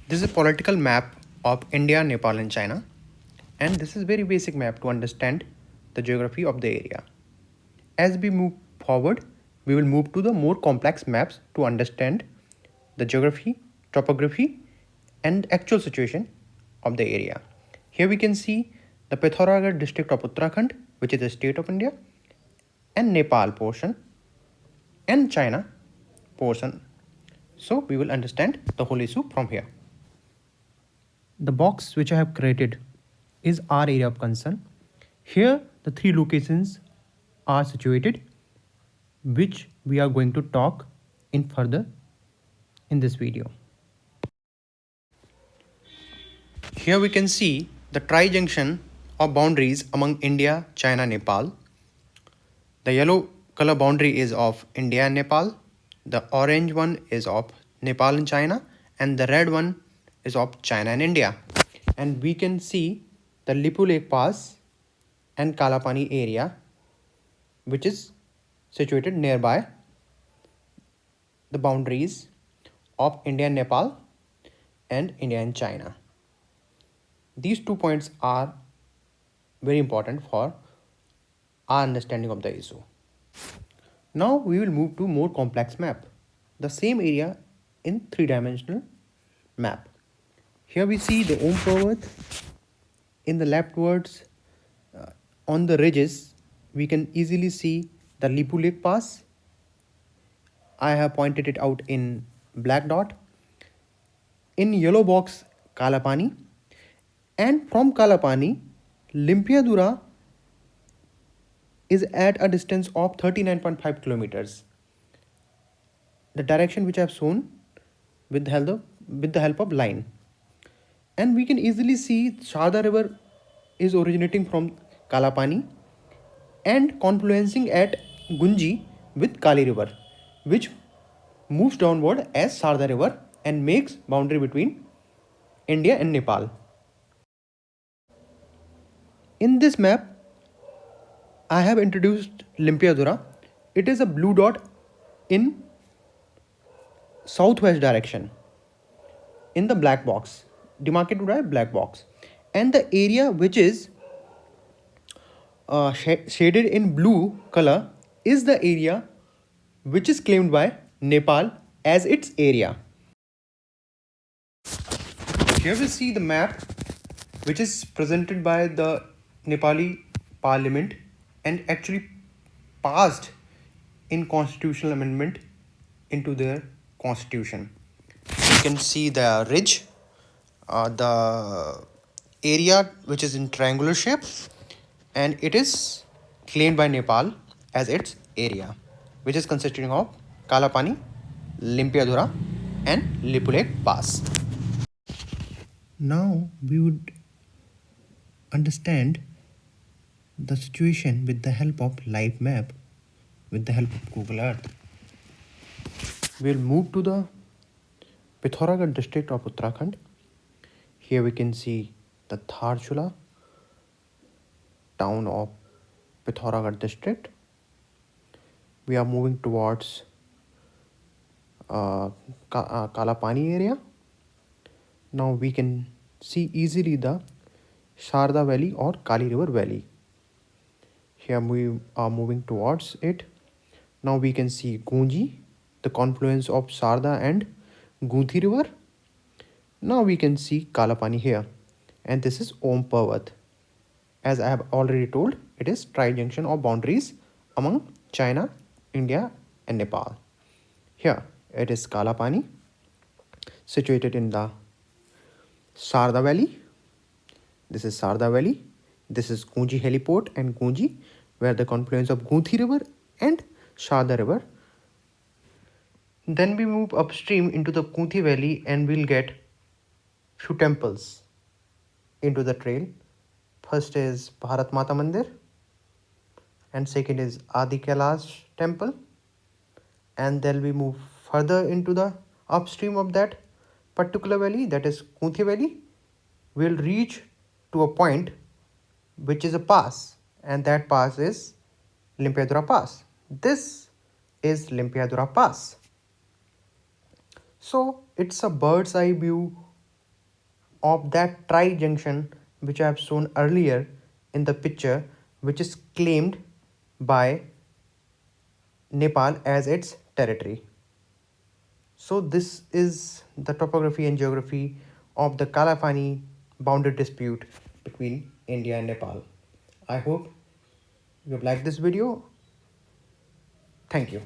This is a political map of India, Nepal and China, and this is very basic map to understand the geography of the area. As we move forward, we will move to the more complex maps to understand the geography, topography and actual situation of the area. Here we can see the Pithoragarh district of Uttarakhand, which is the state of India, and Nepal portion and China portion. So we will understand the whole issue from here. The box which I have created is our area of concern. Here the three locations are situated which we are going to talk in further in this video. Here we can see the tri-junction of boundaries among India, China, Nepal. The yellow color boundary is of India and Nepal. The orange one is of Nepal and China, and the red one is of China and India. And we can see the Lipu Lake Pass and Kalapani area, which is situated nearby the boundaries of India and Nepal and India and China. These 2 points are very important for our understanding of the issue. Now we will move to more complex map. The same area in 3-dimensional map. Here we see the Om Parvat. In the leftwards, on the ridges, we can easily see the Lipu Lake Pass. I have pointed it out in black dot. In yellow box, Kalapani. And from Kalapani, Limpiadura is at a distance of 39.5 kilometers. The direction which I have shown with the help of line. And we can easily see Sharda river is originating from Kalapani and confluencing at Gunji with Kali river, which moves downward as Sharda river and makes boundary between India and Nepal. In this map, I have introduced Limpiadura. It is a blue dot in southwest direction in the black box, demarcated by black box. And the area which is shaded in blue color is the area which is claimed by Nepal as its area. Here we see the map which is presented by the Nepali parliament and actually passed in constitutional amendment into their constitution. You can see the ridge, the area which is in triangular shape, and it is claimed by Nepal as its area, which is consisting of Kalapani, Limpiadura and Lipu Lake Pass. Now we would understand the situation with the help of live map, with the help of Google Earth. We'll move to the Pithoragarh district of Uttarakhand. Here we can see the Tharchula town of Pithoragarh district. We are moving towards Kalapani area. Now we can see easily the Sharda Valley or Kali River Valley. Here we are moving towards it. Now we can see Gunji, the confluence of Sharda and Gunthi River. Now we can see Kalapani here, and this is Om Parvat. As I have already told, it is tri-junction of boundaries among China, India and Nepal. Here it is Kalapani, situated in the Sharda Valley. This is Sharda Valley. This is Gunji heliport and Gunji, where the confluence of Gunthi River and Sharda River. Then we move upstream into the Gunthi Valley and we'll get few temples into the trail. First is Bharat Mata Mandir and second is Adi Kailash temple, and then we move further into the upstream of that particular valley, that is Gunthi Valley. We'll reach to a point which is a pass, and that pass is Limpiadura Pass. This is Limpiadura Pass. So it's a bird's eye view of that tri-junction which I have shown earlier in the picture, which is claimed by Nepal as its territory. So this is the topography and geography of the Kalafani boundary dispute between India and Nepal. I hope you have liked this video. Thank you.